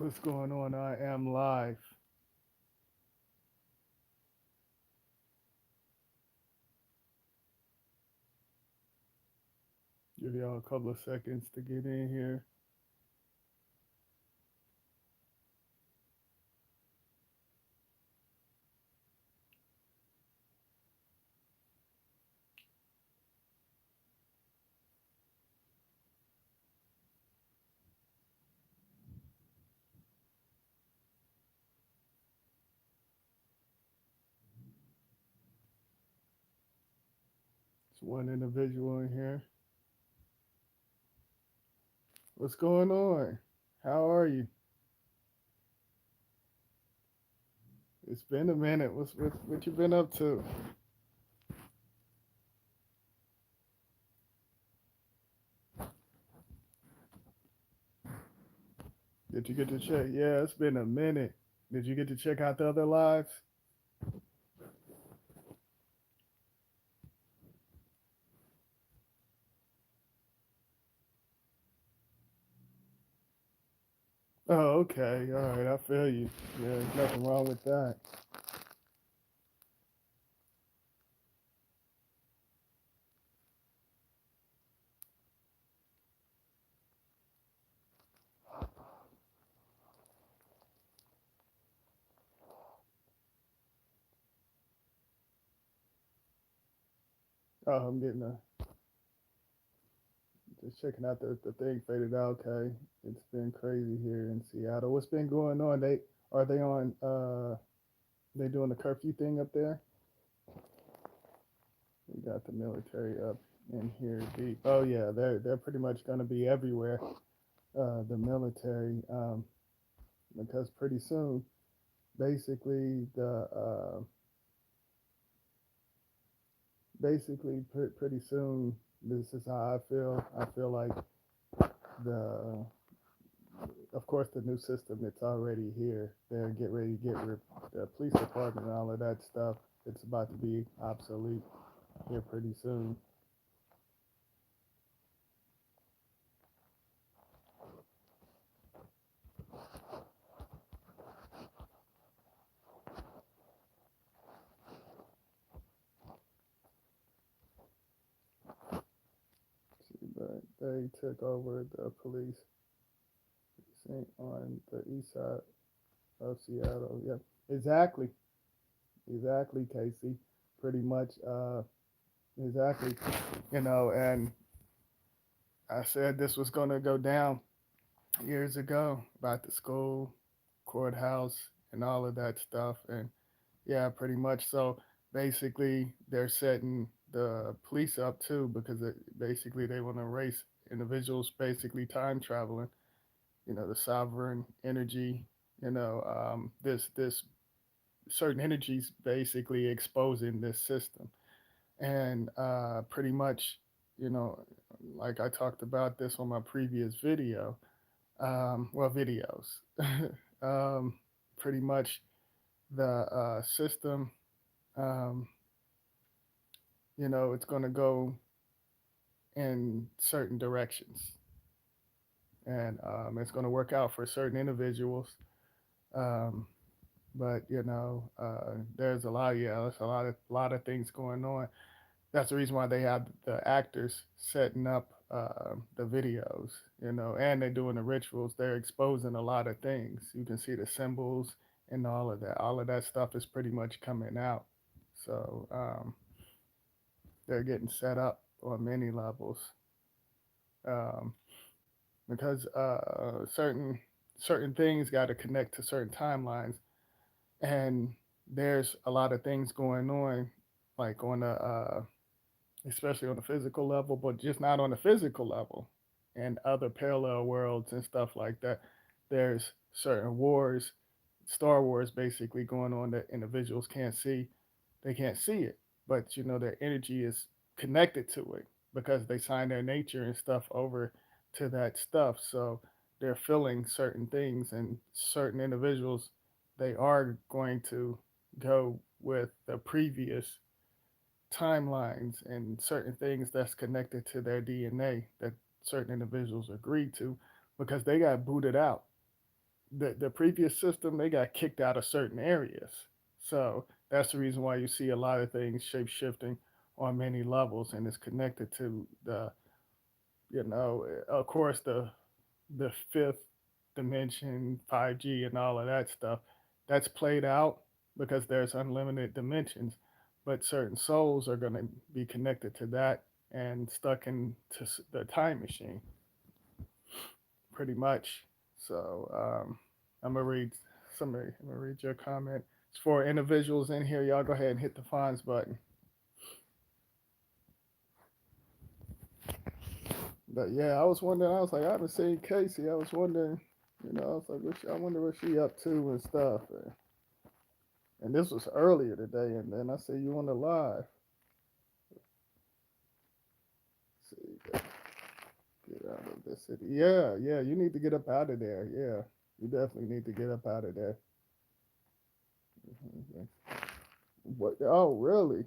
What's going on? I am live. Give y'all a couple of seconds to get in here. It's one individual in here. What's going on? How are you? It's been a minute. What you been up to? Did you get to check? Yeah, it's been a minute. Did you get to check out the other lives? Oh, okay. All right, I feel you. Yeah, there's nothing wrong with that. Oh, I'm getting a just checking out the thing faded out. Okay, it's been crazy here in Seattle. What's been going on? They on they doing the curfew thing up there? We got the military up in here deep. Oh yeah, they're pretty much gonna be everywhere. The military, because pretty soon, basically pretty soon, this is how I feel. I feel like the of course the new system it's already here. They're get ready to the police department and all of that stuff. It's about to be obsolete here pretty soon. But they took over the police on the east side of Seattle. Yep, exactly, exactly, Casey. Pretty much, exactly. And I said this was gonna go down years ago about the school, courthouse, and all of that stuff. And yeah, pretty much. So basically, they're setting the police up too because basically they want to erase individuals basically time traveling. The sovereign energy. This certain energies basically exposing this system, and pretty much, you know, like I talked about this on my previous video, well, videos. um, Pretty much the system, um, it's going to go in certain directions, and it's going to work out for certain individuals. Um, but there's a lot, yeah, there's a lot of things going on. That's the reason why they have the actors setting up the videos, and they're doing the rituals. They're exposing a lot of things. You can see the symbols and all of that. All of that stuff is pretty much coming out. So they're getting set up on many levels, um, because certain things got to connect to certain timelines, and there's a lot of things going on, like on the especially on the physical level, but just not on the physical level, and other parallel worlds and stuff like that. There's certain wars, Star Wars basically going on that individuals can't see. They can't see it, but their energy is connected to it because they sign their nature and stuff over to that stuff. So they're feeling certain things, and certain individuals, they are going to go with the previous timelines and certain things that's connected to their DNA that certain individuals agreed to because they got booted out. the previous system, they got kicked out of certain areas. So that's the reason why you see a lot of things shape shifting on many levels, and it's connected to the, of course, the fifth dimension, 5G, and all of that stuff. That's played out because there's unlimited dimensions, but certain souls are going to be connected to that and stuck into the time machine, pretty much. So I'm gonna read I'm gonna read your comment. It's for individuals in here. Y'all go ahead and hit the fonts button. But yeah, I was wondering. I was like, I haven't seen Casey. I was wondering. I was like, I wonder what she up to and stuff. And this was earlier today, and then I see you on the live. Let's see, get out of this city. Yeah, yeah, you need to get up out of there. Yeah, you definitely need to get up out of there. What? Oh, really?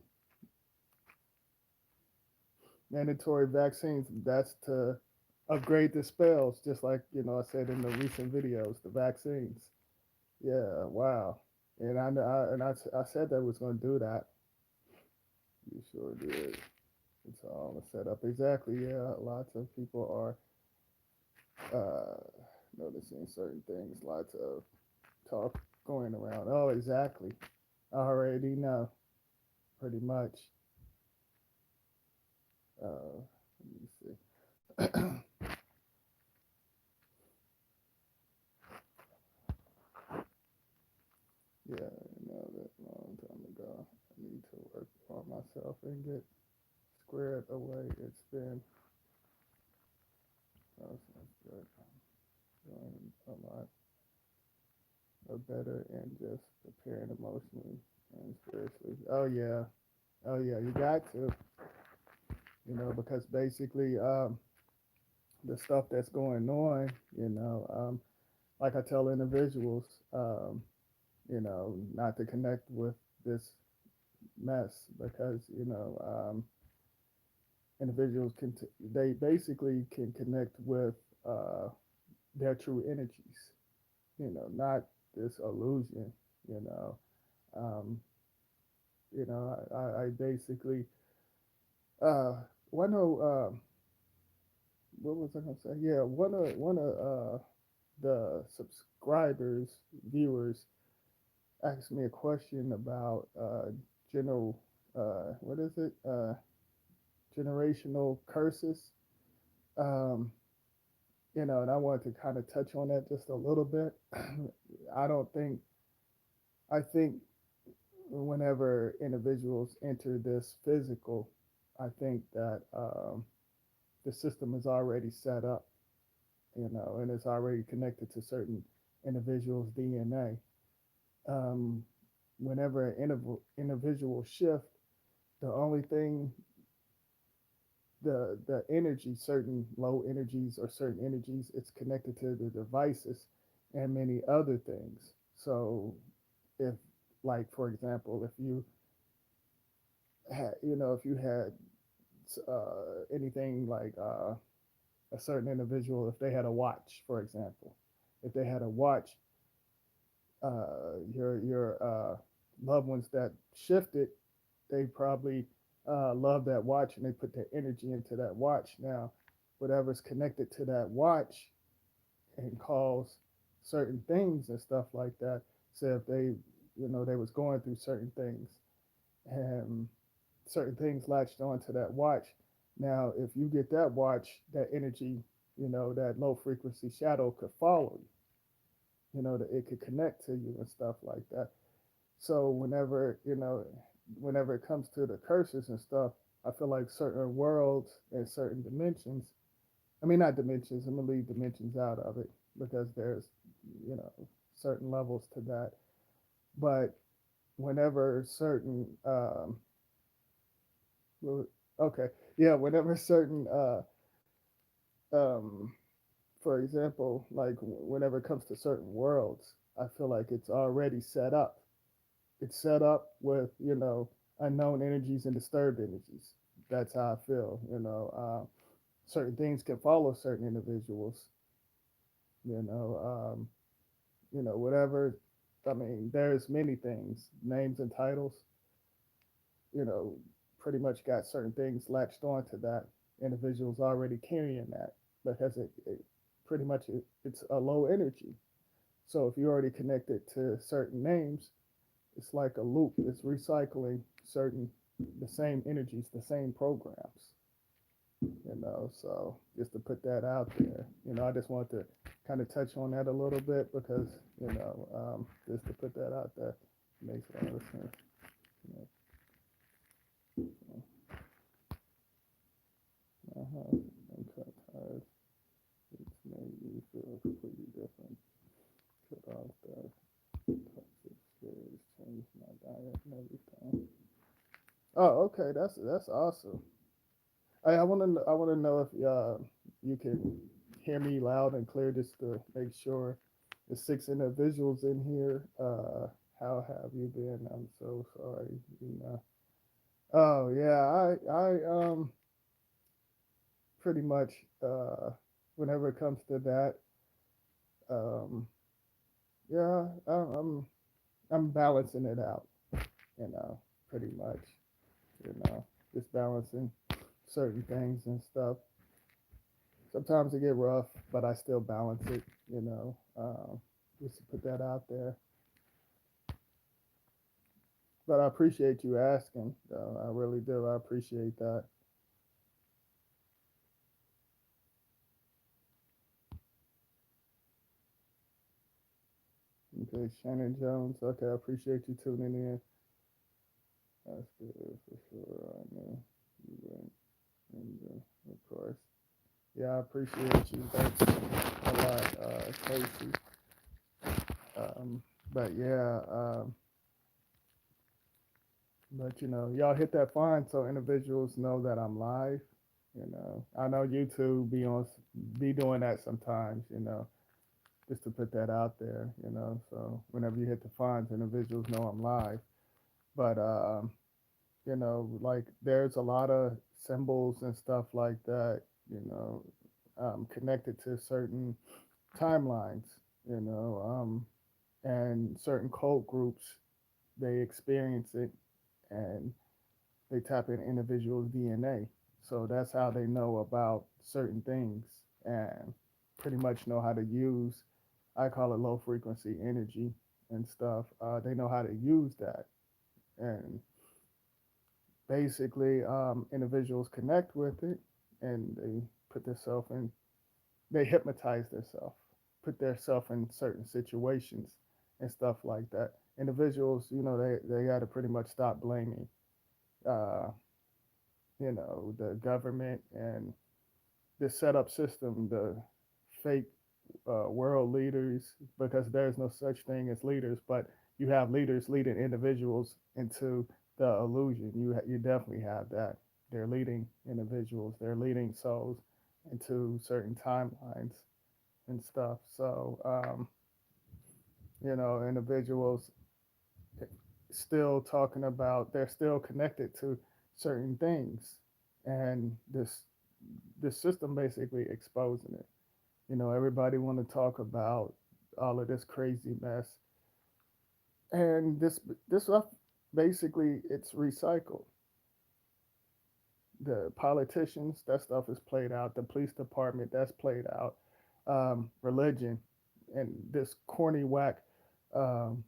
Mandatory vaccines. That's to upgrade the spells, just like I said in the recent videos. The vaccines. Yeah. Wow. And I said that was going to do that. You sure did. It's all set up exactly. Yeah. Lots of people are noticing certain things. Lots of talk going around. Oh, exactly. I already know. Pretty much. Let me see. Yeah, I know that long time ago. I need to work on myself and get squared away. It's been that's good. Doing a lot of better and just preparing emotionally and spiritually. Oh yeah, oh yeah. You got to, because basically, the stuff that's going on, like I tell individuals, not to connect with this mess because individuals they basically can connect with uh, their true energies, not this illusion, you know. Um, I basically one of what was I gonna say? Yeah, one of the subscribers, viewers asked me a question about general what is it? Generational curses. Um, and I wanted to kind of touch on that just a little bit. I don't think I think whenever individuals enter this physical, I think that the system is already set up, and it's already connected to certain individuals' DNA. Whenever an individual shift, the only thing the energy, certain low energies or certain energies, it's connected to the devices and many other things. So if, like for example, if you had anything like a certain individual, if they had a watch, for example, if they had a watch, your loved ones that shifted, they probably love that watch and they put their energy into that watch. Now, whatever's connected to that watch and cause certain things and stuff like that. So if they was going through certain things and certain things latched onto that watch. Now, if you get that watch, that energy, that low frequency shadow could follow you. That it could connect to you and stuff like that. So whenever it comes to the curses and stuff, I feel like certain worlds and certain dimensions. I mean, not dimensions. I'm gonna leave dimensions out of it because there's you know certain levels to that. But whenever certain okay, yeah, whenever certain um for example, like whenever it comes to certain worlds, I feel like it's already set up. It's set up with unknown energies and disturbed energies. That's how I feel. Certain things can follow certain individuals. You know, whatever. I mean, there's many things, names and titles, you know, pretty much got certain things latched onto that. Individuals already carrying that because it pretty much it's a low energy. So if you're already connected to certain names, it's like a loop. It's recycling certain the same energies, the same programs. So just to put that out there, I just want to kind of touch on that a little bit because just to put that out there makes a lot of sense. You uh-huh. And cut ties, it's made you feel completely different. Cut off the toxic scares, change my diet and everything. Oh, okay, that's awesome. I want to know if you can hear me loud and clear just to make sure the six individuals in here. How have you been? I'm so sorry. Oh yeah, I pretty much uh, whenever it comes to that, um, yeah, I'm balancing it out. Pretty much. Just balancing certain things and stuff. Sometimes it get rough, but I still balance it. Just to put that out there. But I appreciate you asking. I really do. I appreciate that. Okay, Shannon Jones. Okay, I appreciate you tuning in. That's good for sure. I know you went, and of course, yeah, I appreciate you. Thanks a lot, Casey. But yeah, but y'all hit that fine so individuals know that I'm live. I know YouTube be doing that sometimes. Just to put that out there. So whenever you hit the fines, individuals know I'm live. But like there's a lot of symbols and stuff like that. Connected to certain timelines. You know, and certain cult groups they experience it and they tap in individuals' DNA. So that's how they know about certain things and pretty much know how to use, I call it low frequency energy and stuff. They know how to use that. And basically, individuals connect with it and they put themselves in, they hypnotize themselves, put themselves in certain situations and stuff like that. Individuals, they got to pretty much stop blaming uh, the government and the setup system, the fake world leaders, because there's no such thing as leaders, but you have leaders leading individuals into the illusion. You definitely have that. They're leading individuals. They're leading souls into certain timelines and stuff. So individuals still talking about they're still connected to certain things, and this system basically exposing it. Everybody want to talk about all of this crazy mess, and this stuff basically it's recycled. The politicians, that stuff is played out. The police department, that's played out. Religion, and this corny whack um,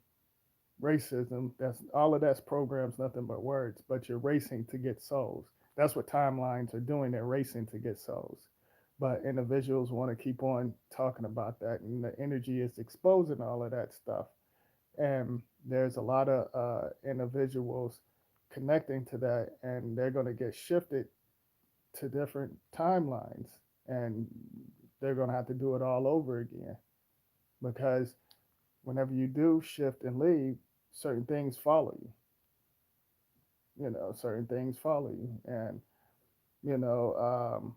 racism. That's all of that's programs, nothing but words. But you're racing to get souls. That's what timelines are doing. They're racing to get souls. But individuals want to keep on talking about that, and the energy is exposing all of that stuff. And there's a lot of individuals connecting to that, and they're going to get shifted to different timelines, and they're going to have to do it all over again because whenever you do shift and leave, certain things follow you. Certain things follow you, and you know,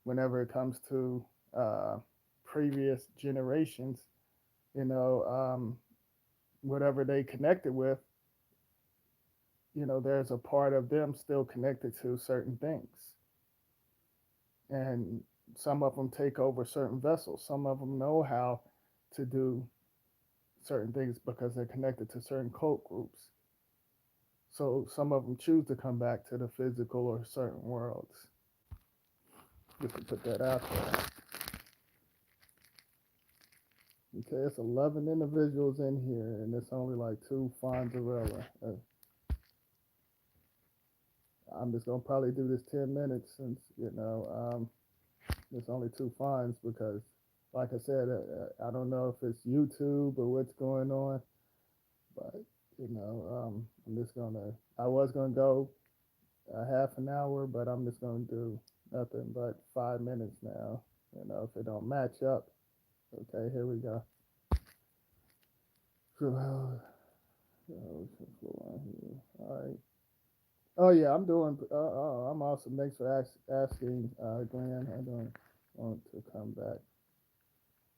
whenever it comes to uh, previous generations, you know, whatever they connected with, there's a part of them still connected to certain things, and some of them take over certain vessels. Some of them know how to do certain things because they're connected to certain cult groups. So some of them choose to come back to the physical or certain worlds. Just to put that out there. Okay, it's 11 individuals in here, and it's only like two Fonzarella. I'm just gonna probably do this 10 minutes since there's only two fines because, like I said, I don't know if it's YouTube or what's going on, but I'm just gonna. I was gonna go a half an hour, but I'm just gonna do nothing but 5 minutes now. If it don't match up, okay, here we go. All right. Oh yeah, I'm doing. I'm awesome. Thanks for asking, Glenn. I don't want to come back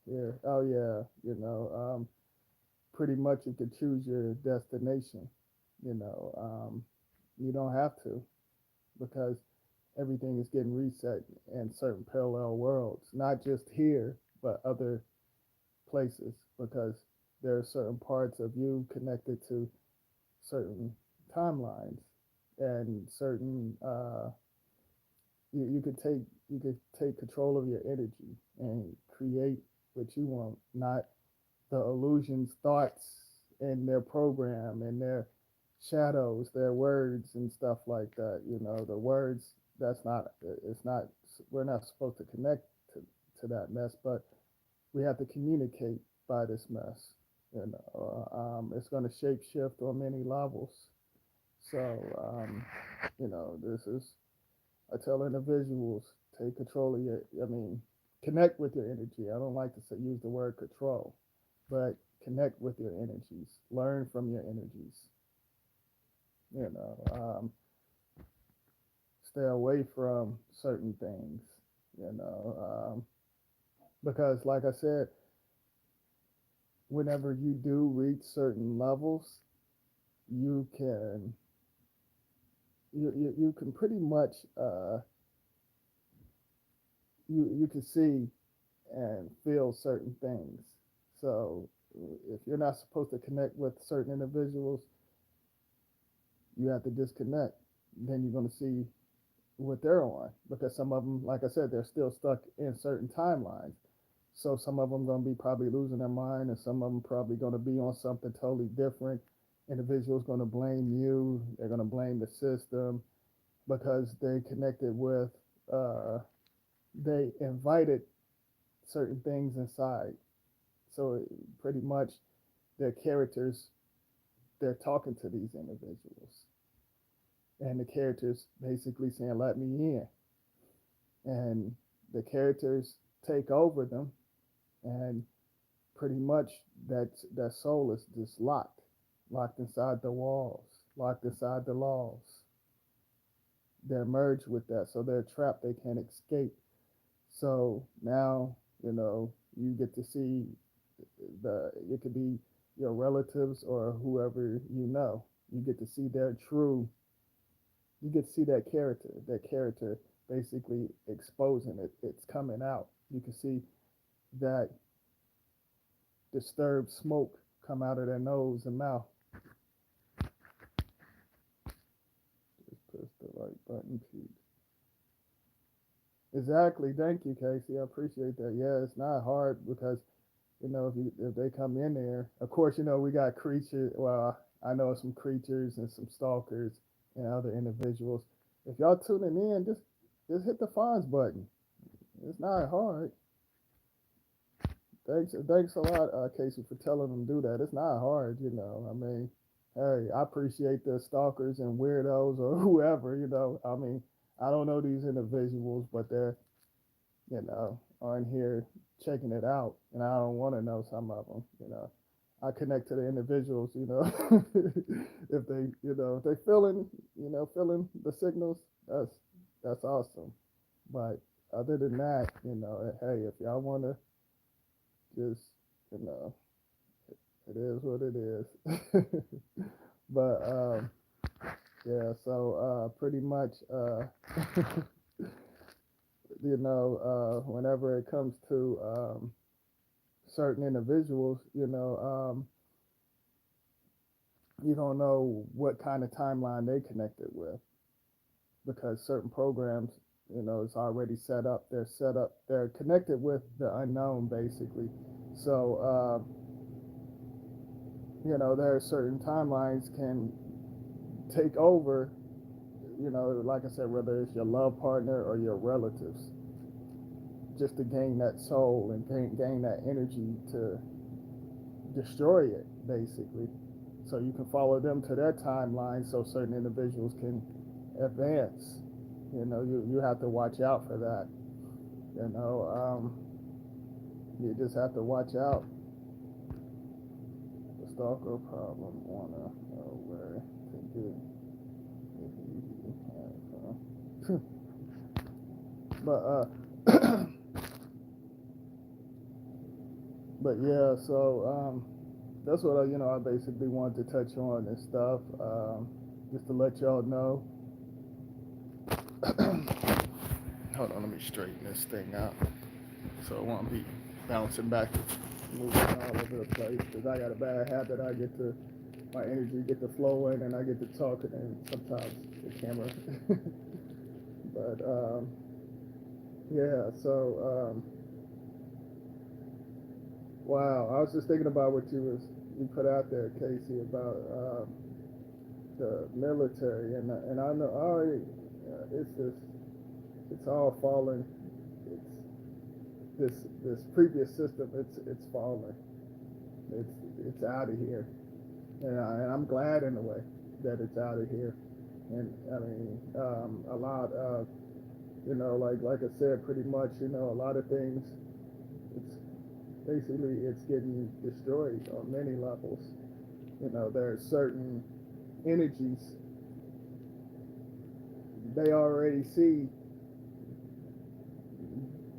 here. Oh yeah, pretty much you could choose your destination. You know, you don't have to because everything is getting reset in certain parallel worlds, not just here but other places because there are certain parts of you connected to certain timelines and certain you could take control of your energy and create what you want, not the illusions, thoughts, and their program and their shadows, their words and stuff like that. The words that's not it's not we're not supposed to connect to that mess, but we have to communicate by this mess. It's going to shape shift on many levels. So, this is I tell individuals take control of your. I mean, connect with your energy. I don't like to use the word control, but connect with your energies. Learn from your energies. You know, stay away from certain things. You know, because like I said, whenever you do reach certain levels, you can you can pretty much you can see and feel certain things. So if you're not supposed to connect with certain individuals, you have to disconnect. Then you're going to see what they're on because some of them, like I said, they're still stuck in certain timelines. So some of them going to be probably losing their mind, and some of them probably going to be on something totally different. Individuals going to blame you. They're going to blame the system because they connected with. They invited certain things inside. So pretty much their characters, they're talking to these individuals, and the characters basically saying, "Let me in," and the characters take over them, and pretty much that soul is just locked inside the walls, locked inside the laws. They're merged with that, so they're trapped. They can't escape. So now you get to see it could be your relatives or whoever you get to see their true you get to see that character basically exposing it. It's coming out. You can see that disturbed smoke come out of their nose and mouth. Just push the right button, Pete. Exactly. Thank you, Casey. I appreciate that. Yeah, it's not hard because if they come in there, of course, we got creatures. Well, I know some creatures and some stalkers and other individuals. If y'all tuning in, just hit the fonts button. It's not hard. Thanks a lot, Casey, for telling them to do that. It's not hard. I mean, hey, I appreciate the stalkers and weirdos or whoever. I mean, I don't know these individuals, but they're on here checking it out, and I don't want to know some of them. I connect to the individuals. If they feeling the signals, that's awesome. But other than that, hey, if y'all want to just, you know, it is what it is. But yeah, so pretty much, whenever it comes to certain individuals, You don't know what kind of timeline they connected with because certain programs, it's already set up. They're set up. They're connected with the unknown, basically. So, there are certain timelines can take over. Like I said, whether it's your love partner or your relatives, just to gain that soul and gain that energy to destroy it, basically. So you can follow them to their timeline so certain individuals can advance. You have to watch out for that. You know, you just have to watch out. The stalker problem wanna know where to get if you have, but but yeah. So that's what I basically wanted to touch on and stuff. Just to let y'all know. Hold on, let me straighten this thing out so it won't be bouncing back, moving all over the place. Because I got a bad habit. My energy get to flowing and I get to talking, and sometimes the camera. But yeah. So wow, I was just thinking about what you put out there, Casey, about the military, and I know it's all falling. It's this previous system. It's falling. It's it's out of here, and I'm glad in a way that it's out of here. And I mean, a lot of like I said, pretty much a lot of things. It's basically it's getting destroyed on many levels. There are certain energies they already see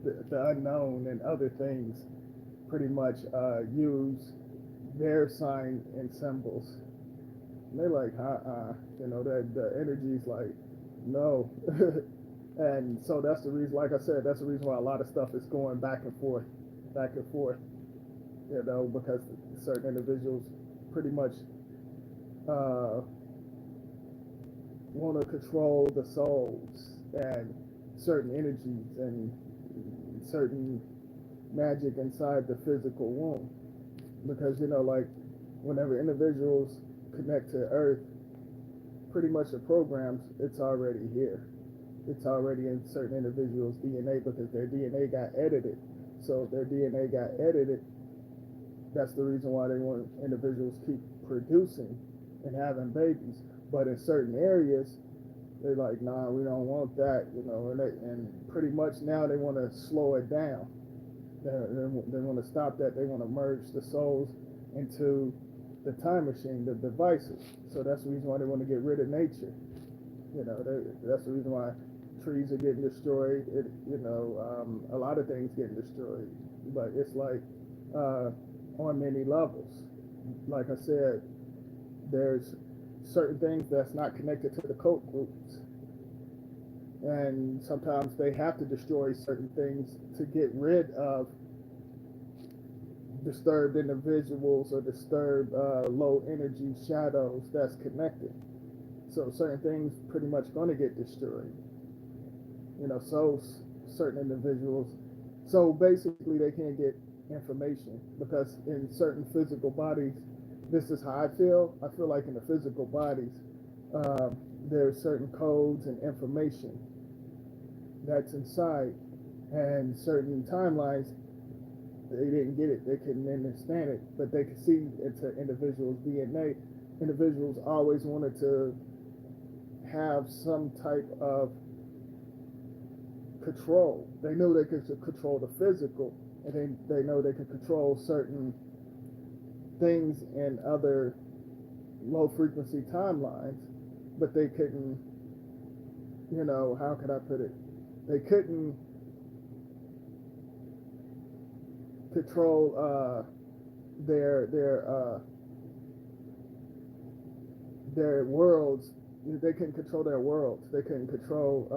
the unknown and other things pretty much use their sign and symbols. And they're like, that the energy's like, no. And so that's the reason, like I said, that's the reason why a lot of stuff is going back and forth, because certain individuals pretty much uh, want to control the souls and certain energies and certain magic inside the physical womb. Because, like, whenever individuals connect to Earth, pretty much the programs, it's already here. It's already in certain individuals' DNA because their DNA got edited. So if their DNA got edited, that's the reason why they want individuals keep producing and having babies. But in certain areas, they're like, nah, we don't want that, and pretty much now they want to slow it down. They want to stop that. They want to merge the souls into the time machine, the devices. So that's the reason why they want to get rid of nature. That's the reason why trees are getting destroyed. A lot of things getting destroyed. But it's like on many levels. Like I said, there's certain things that's not connected to the cult groups. And sometimes they have to destroy certain things to get rid of disturbed individuals or disturbed low energy shadows that's connected. So certain things pretty much going to get destroyed. So certain individuals. So basically, they can't get information because in certain physical bodies, this is how I feel. I feel like in the physical bodies, uh, there's certain codes and information that's inside, and certain timelines they didn't get it. They couldn't understand it, but they could see into individuals' DNA. Individuals always wanted to have some type of control. They knew they could control the physical, and they know they could control certain things in other low frequency timelines, but they couldn't, how could I put it? They couldn't control their worlds. They couldn't control their worlds. They couldn't control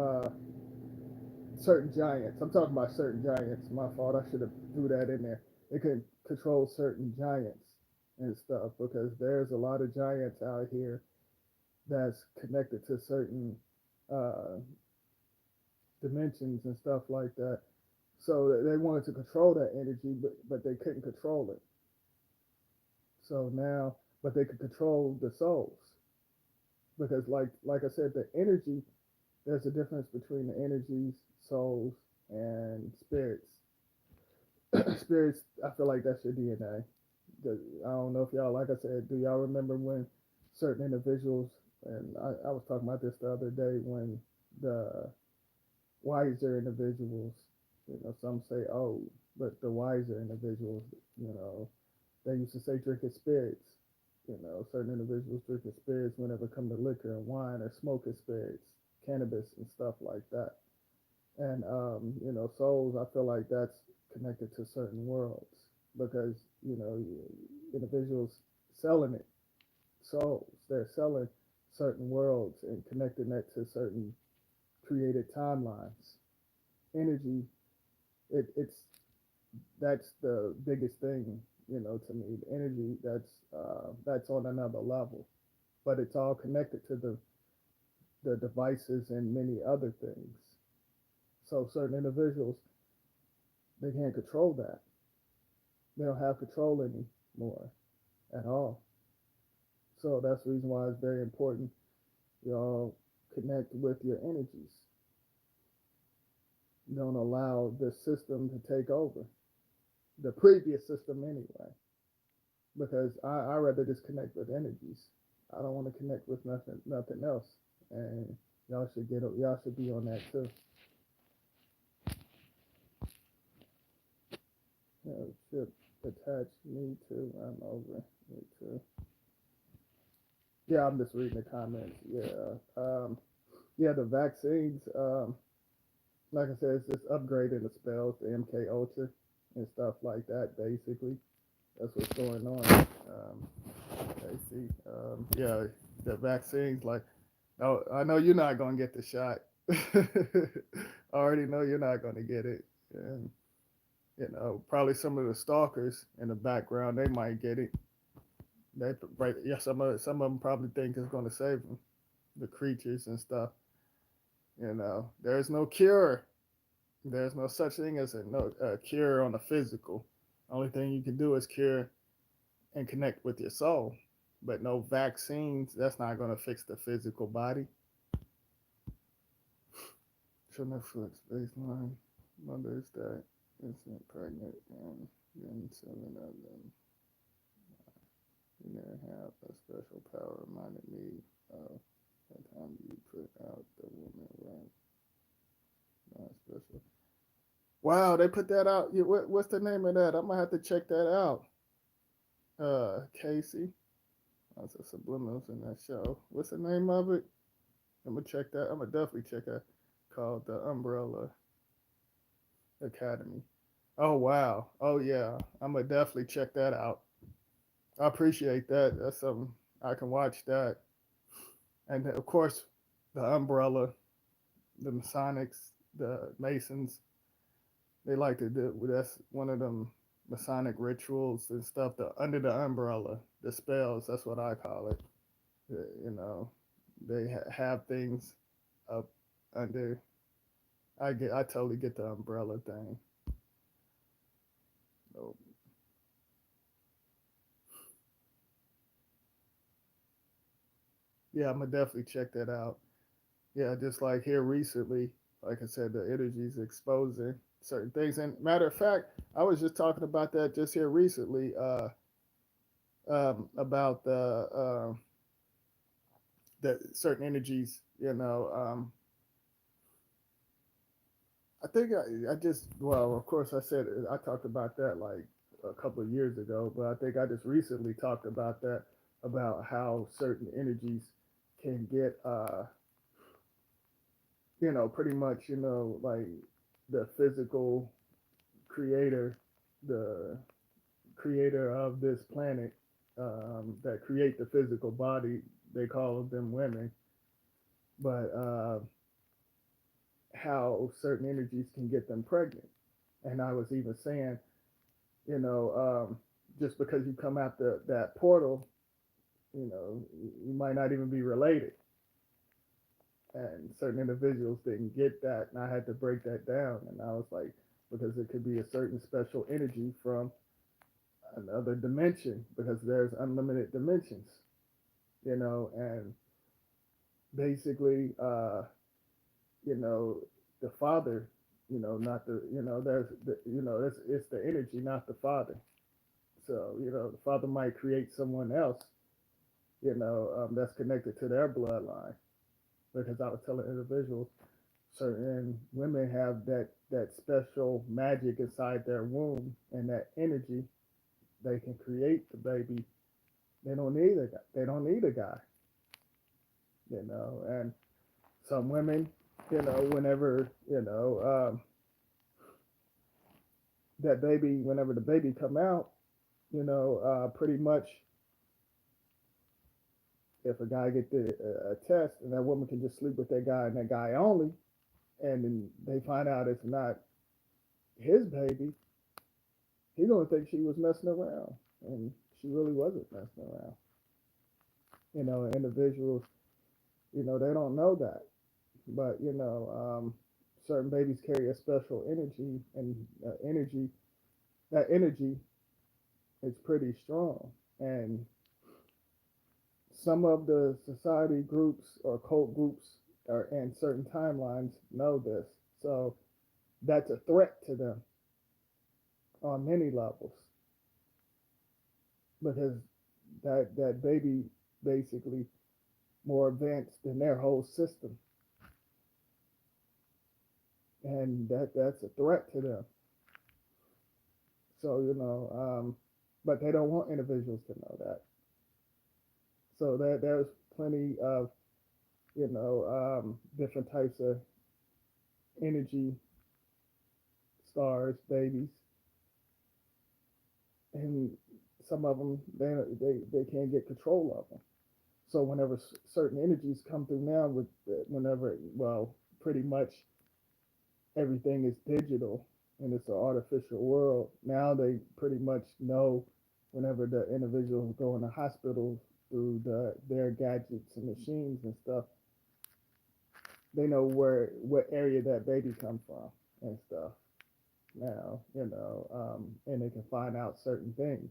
certain giants. I'm talking about certain giants. My fault. I should have threw that in there. They couldn't control certain giants. and stuff, because there's a lot of giants out here that's connected to certain uh, dimensions and stuff like that. So they wanted to control that energy, but they couldn't control it. So now, but they could control the souls, because like I said, the energy, there's a difference between the energies, souls, and spirits. Spirits, I feel like that's your DNA. I don't know if y'all, like I said, do y'all remember when certain individuals, and I was talking about this the other day, when the wiser individuals, some say old, but the wiser individuals, you know, they used to say drinking spirits. Certain individuals drinking spirits whenever it come to liquor and wine, or smoking spirits, cannabis and stuff like that. And souls, I feel like that's connected to certain worlds, because individuals selling it, souls, they're selling certain worlds and connecting that to certain created timelines. Energy, it's that's the biggest thing, to me. The energy, that's on another level, but it's all connected to the devices and many other things. So certain individuals, they can't control that. They don't have control anymore at all. So that's the reason why it's very important y'all connect with your energies. Don't allow the system to take over, the previous system anyway, because I rather just connect with energies. I don't want to connect with nothing else, and y'all should be on that too. Should attach me to. I'm over me too. Yeah, I'm just reading the comments. Yeah, yeah, the vaccines. Like I said, it's just upgrading the spells, the MK Ultra and stuff like that. Basically, that's what's going on. I see. Yeah, the vaccines. Like, oh, I know you're not gonna get the shot. I already know you're not gonna get it. And probably some of the stalkers in the background, they might get it. They right, yeah, some of them probably think it's gonna save them, the creatures and stuff. There's no cure. There's no such thing as a no cure on the physical. Only thing you can do is cure and connect with your soul. But no vaccines, that's not going to fix the physical body. So Netflix baseline mothers that isn't pregnant and then 7 of them never have a special power reminded me of the time you put out the woman right. Not special. Wow, they put that out. What's the name of that? I'm gonna have to check that out. Casey. That's a subliminals in that show. What's the name of it? I'm gonna check that. I'm gonna definitely check that. Called the Umbrella Academy. Oh wow. Oh yeah. I'm gonna definitely check that out. I appreciate that. That's something I can watch that. And of course, the Umbrella, the Masonics, the Masons, they like to do. That's one of them Masonic rituals and stuff. The under the umbrella, the spells. That's what I call it. You know, they have things up under. I totally get the umbrella thing. So, yeah, I'm gonna definitely check that out. Yeah, just like here recently, like I said, the energy's exposing certain things. And matter of fact, I was just talking about that just here recently. About the certain energies. I think I just, well, of course, I said I talked about that like a couple of years ago, but I think I just recently talked about that, about how certain energies can get, pretty much, like the physical creator, the creator of this planet, that create the physical body. They call them women, but how certain energies can get them pregnant. And I was even saying, you know, just because you come out that portal, you might not even be related. And certain individuals didn't get that, and I had to break that down. And I was like, because it could be a certain special energy from another dimension, because there's unlimited dimensions, and basically, you know, the father, not the, there's, it's the energy, not the father. So, the father might create someone else, that's connected to their bloodline. Because I was telling individuals, certain women have that special magic inside their womb and that energy. They can create the baby. They don't need a guy. They don't need a guy. And some women, whenever that baby, whenever the baby come out, pretty much if a guy get the test and that woman can just sleep with that guy and that guy only, and then they find out it's not his baby, he gonna think she was messing around, and she really wasn't messing around. Individuals, they don't know that, but certain babies carry a special energy, and that energy is pretty strong, and some of the society groups or cult groups or and certain timelines know this, so that's a threat to them on many levels because that baby basically more advanced than their whole system, and that's a threat to them. So but they don't want individuals to know that. So there's plenty of different types of energy stars, babies, and some of them they can't get control of them. So whenever certain energies come through now, with whenever well, pretty much everything is digital and it's an artificial world. Now they pretty much know whenever the individuals go in the hospital through their gadgets and machines and stuff, they know what area that baby come from and stuff. Now, and they can find out certain things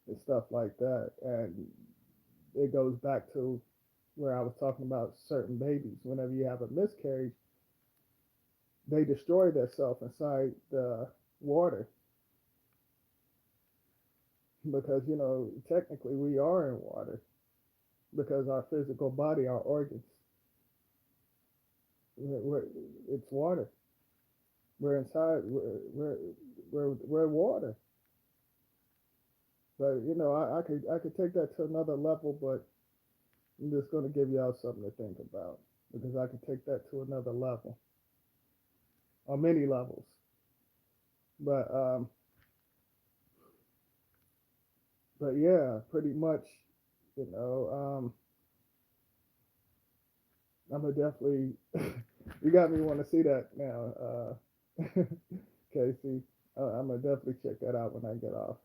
and stuff like that. And it goes back to where I was talking about certain babies. Whenever you have a miscarriage, they destroy themselves inside the water because technically we are in water because our physical body, our organs, we're, it's water. We're inside. We're water. But I could take that to another level, but I'm just going to give y'all something to think about because I could take that to another level on many levels. But but yeah, pretty much, you know, I'm gonna definitely. You got me want to see that now, Casey. I'm gonna definitely check that out when I get off.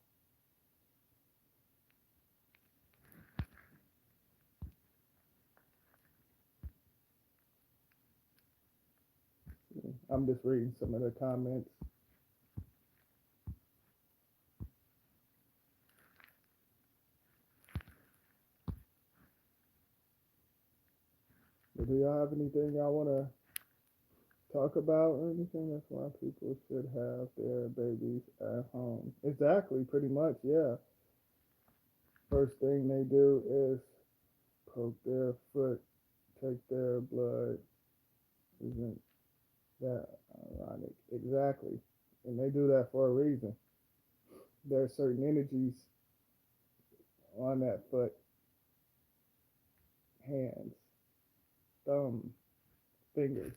I'm just reading some of the comments. But do y'all have anything y'all want to talk about or anything? That's why people should have their babies at home. Exactly, pretty much, yeah. First thing they do is poke their foot, take their blood. Isn't that ironic? Exactly. And they do that for a reason. There are certain energies on that foot, hands, thumb, fingers.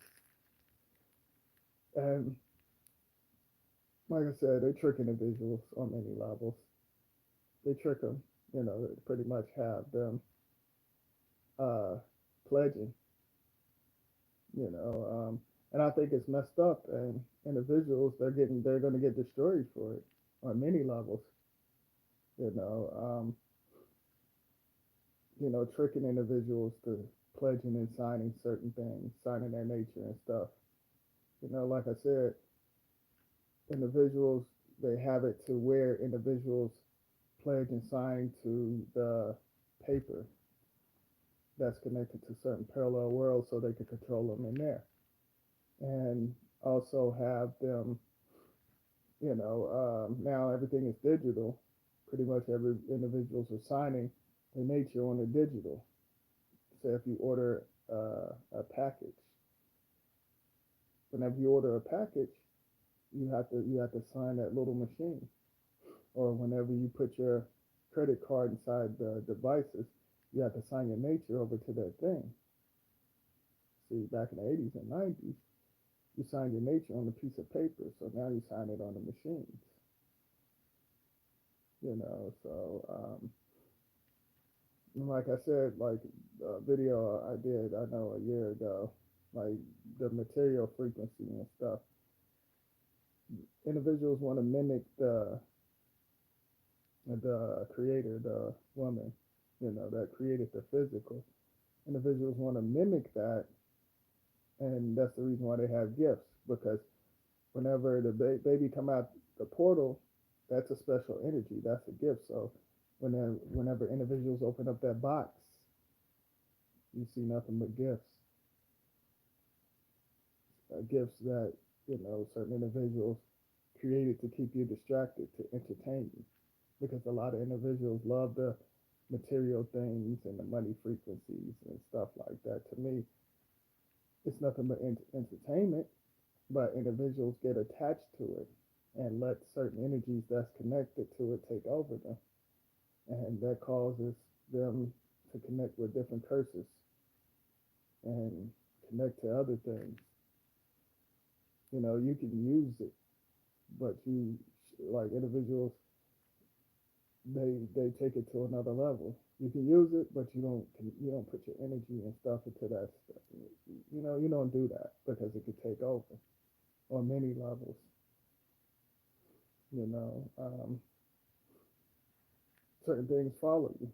And like I said, they trick individuals on many levels. They trick them, they pretty much have them uh, pledging, you know. And I think it's messed up. And individuals, they're going to get destroyed for it on many levels. you know, tricking individuals to pledging and signing certain things, signing their nature and stuff. Like I said, individuals, they have it to where individuals pledge and sign to the paper that's connected to certain parallel worlds so they can control them in there. And also have them, now everything is digital. Pretty much every individuals are signing their nature on the digital. So if you order a package, whenever you order a package, you have to sign that little machine. Or whenever you put your credit card inside the devices, you have to sign your nature over to that thing. See, back in the 80s and 90s, you signed your nature on a piece of paper, so now you sign it on the machines. So like I said, like a video I did, I know a year ago, like the material frequency and stuff. Individuals want to mimic the creator, the woman, that created the physical. Individuals want to mimic that, and that's the reason why they have gifts, because whenever the baby come out the portal, that's a special energy. That's a gift. So whenever individuals open up that box, you see nothing but gifts. Gifts that certain individuals created to keep you distracted, to entertain you, because a lot of individuals love the material things and the money frequencies and stuff like that. To me, it's nothing but entertainment, but individuals get attached to it and let certain energies that's connected to it take over them, and that causes them to connect with different curses and connect to other things. You can use it, but you, like individuals, they take it to another level. You can use it, but you don't put your energy and stuff into that stuff. You don't do that because it could take over on many levels. Certain things follow you,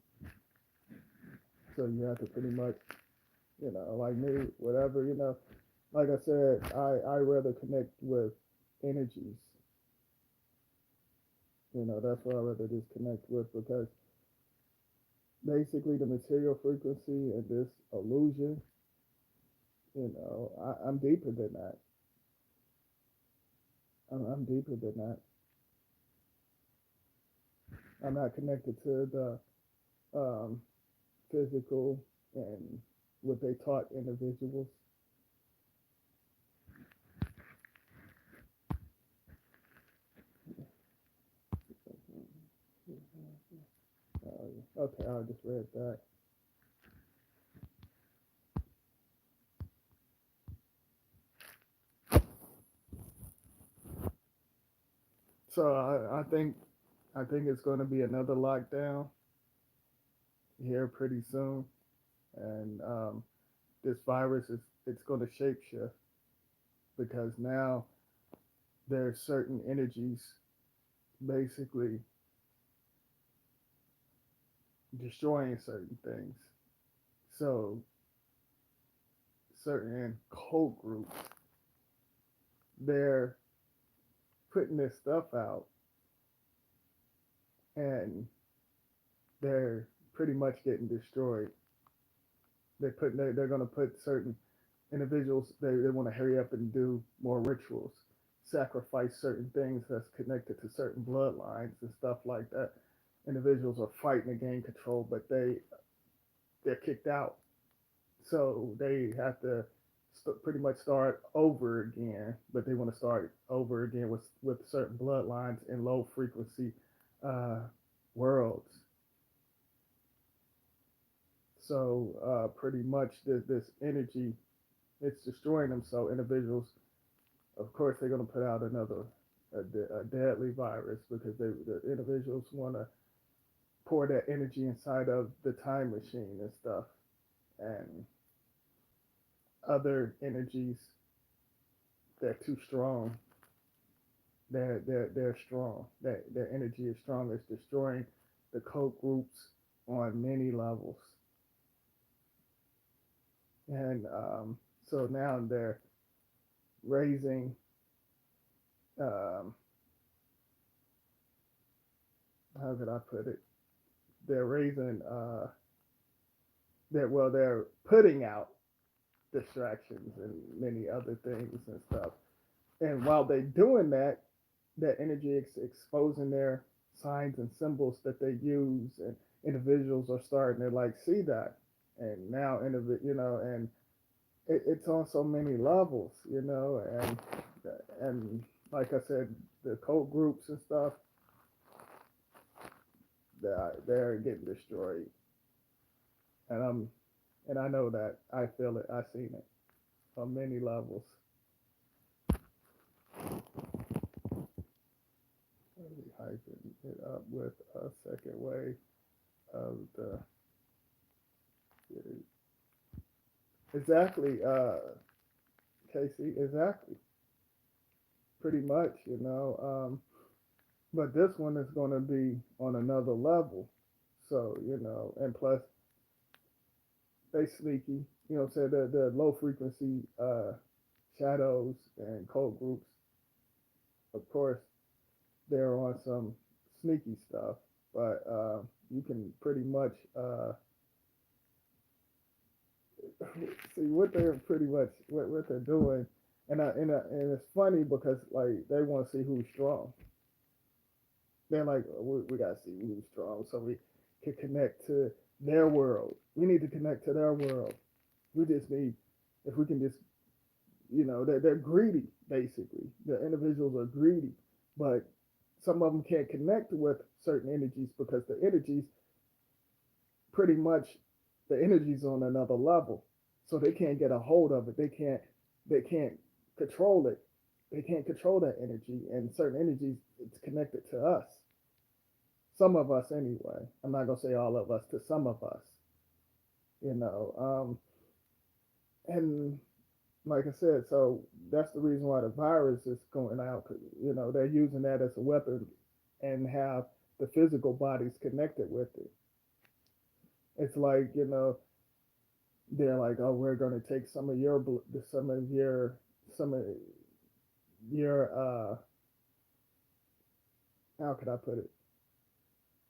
so you have to pretty much, like me, whatever, like I said, I rather connect with energies. That's what I rather just connect with, because basically the material frequency and this illusion, I'm deeper than that. I'm deeper than that. I'm not connected to the physical and what they taught individuals. Okay, I just read that. So I think it's going to be another lockdown here pretty soon, and this virus is it's going to shapeshift, because now there's certain energies basically destroying certain things. So certain cult groups, they're putting this stuff out, and they're pretty much getting destroyed. They're going to put certain individuals, they want to hurry up and do more rituals, sacrifice certain things that's connected to certain bloodlines and stuff like that. Individuals are fighting to gain control, but they're kicked out, so they have to pretty much start over again. But they want to start over again with certain bloodlines in low frequency uh, worlds. So pretty much this energy, it's destroying them. So individuals, of course, they're going to put out another a deadly virus, because the individuals want to pour that energy inside of the time machine and stuff, and other energies, they're too strong. They're strong. Their energy is strong. It's destroying. the cult groups on many levels, and so now they're raising. Um, how could I put it? They're raising. They're putting out distractions and many other things and stuff. And while they're doing that, that energy exposing their signs and symbols that they use, and individuals are starting to like see that, and now and it's on so many levels, and like I said, the cult groups and stuff, they're getting destroyed, and I know that I feel it, I seen it on many levels. Let me hyping it up with a second wave of the exactly, Casey, exactly, pretty much, but this one is going to be on another level. So, and plus they sneaky, say the low frequency shadows and cult groups, of course, they're on some sneaky stuff, but you can pretty much see what they're pretty much what they're doing, and it's funny because like they want to see who's strong. They're like, we gotta see who's strong so we can connect to their world. We need to connect to their world. We just need, if we can just, they're greedy, basically. The individuals are greedy, but some of them can't connect with certain energies because the energies, pretty much, the energies on another level. So they can't get a hold of it. They can't control it. They can't control that energy. And certain energies, it's connected to us. Some of us anyway. I'm not gonna say all of us, to some of us, you know. And like I said, so that's the reason why the virus is going out. 'Cause, they're using that as a weapon and have the physical bodies connected with it. It's like, they're like, oh, we're going to take some of your how could I put it?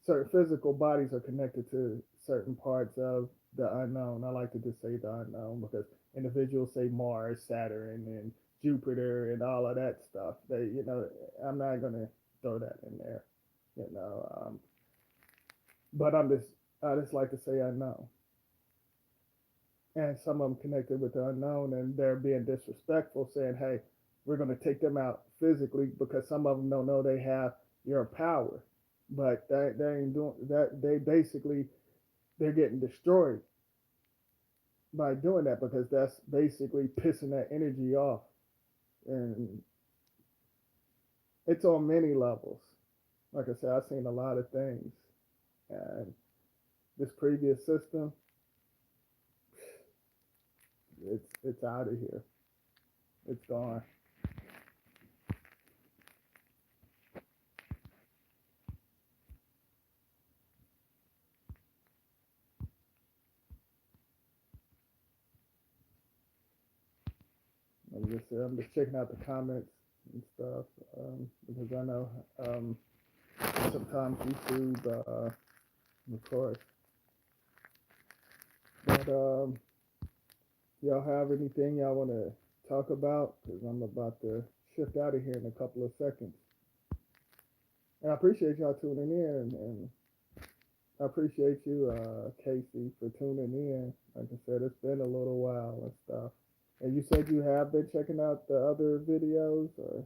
Certain physical bodies are connected to certain parts of the unknown. I like to just say the unknown because individuals say Mars, Saturn, and Jupiter, and all of that stuff. I'm not gonna throw that in there, you know. But I just like to say unknown, and some of them connected with the unknown, and they're being disrespectful, saying, "Hey, we're gonna take them out physically because some of them don't know they have your power." But they ain't doing that. They basically they're getting destroyed by doing that because that's basically pissing that energy off, and it's on many levels. Like I said, I've seen a lot of things, and this previous system, it's out of here. It's gone. I'm just checking out the comments and stuff, because I know, sometimes YouTube, of course. But y'all have anything y'all want to talk about? Because I'm about to shift out of here in a couple of seconds. And I appreciate y'all tuning in, and I appreciate you, Casey, for tuning in. Like I said, it's been a little while and stuff. And you said you have been checking out the other videos, or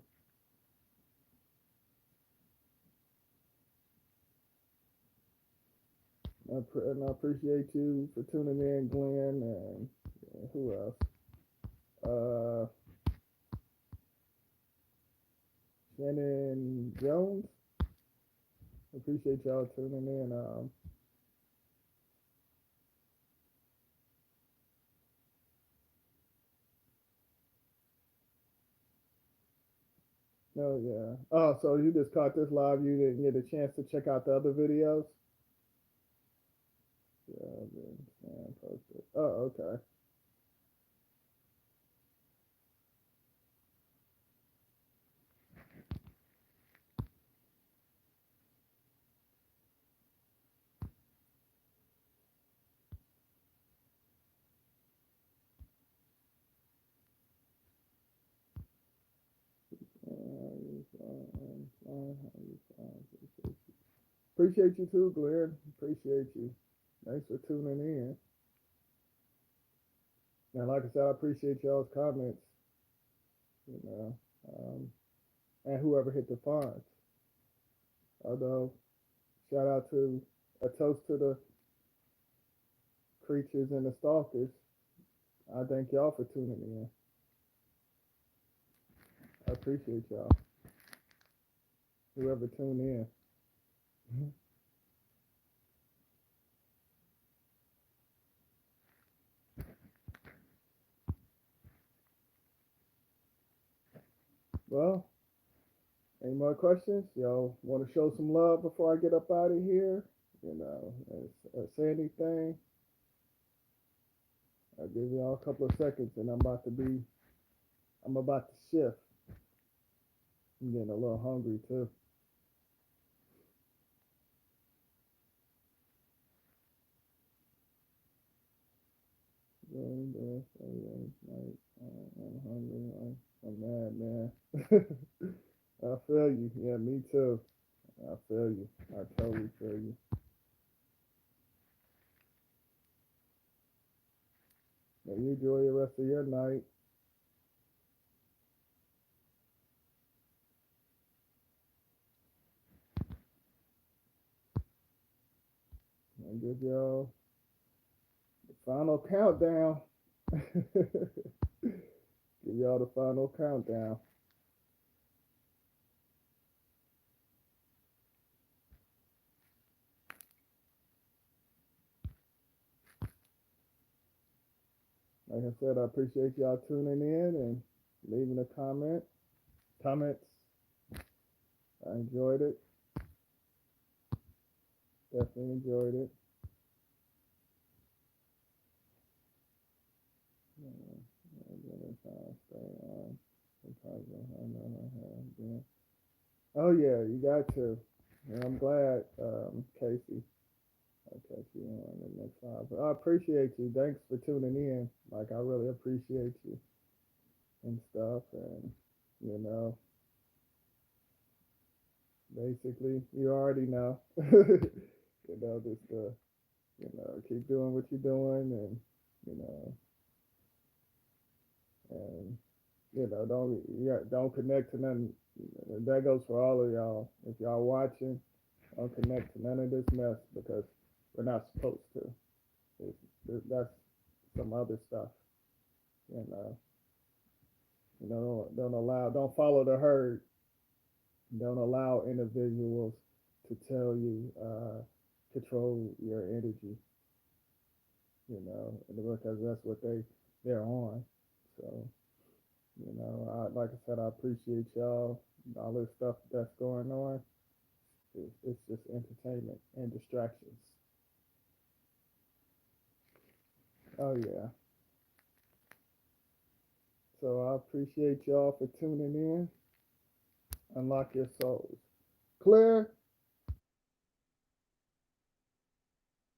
and I appreciate you for tuning in, Glenn, and who else? Uh, Shannon Jones. Appreciate y'all tuning in. Oh yeah. Oh, so you just caught this live. You didn't get a chance to check out the other videos. Sam posted. Oh, okay. How you fine? How you fine? Appreciate you too, Glenn. Appreciate you. Thanks for tuning in. And like I said, I appreciate y'all's comments. You know, um, and whoever hit the fonts. Although, shout out to a toast to the creatures and the stalkers. I thank y'all for tuning in. I appreciate y'all. Whoever tuned in. Well, any more questions? Y'all want to show some love before I get up out of here? You know, say anything. I'll give y'all a couple of seconds, and I'm about to shift. I'm getting a little hungry too. I'm hungry. I'm mad, man. I feel you. Yeah, me too. I feel you. I totally feel you. Now you enjoy the rest of your night. And give y'all the final countdown. Give y'all the final countdown. Like I said, I appreciate y'all tuning in and leaving a comment. Comments. I enjoyed it. Definitely enjoyed it. Oh yeah, you got to. And I'm glad, Casey. I'll catch you on the next time. But I appreciate you. Thanks for tuning in. Like I really appreciate you and stuff. And you know, basically, you already know. You know, just keep doing what you're doing, and you know, and don't connect to nothing. That goes for all of y'all. If y'all watching, don't connect to none of this mess because we're not supposed to. That's some other stuff. You know, don't follow the herd. Don't allow individuals to tell you control your energy. You know, because that's what they're on. So like I said, I appreciate y'all. All this stuff that's going on. It's just entertainment and distractions. Oh yeah. So I appreciate y'all for tuning in. Unlock your souls. Clear.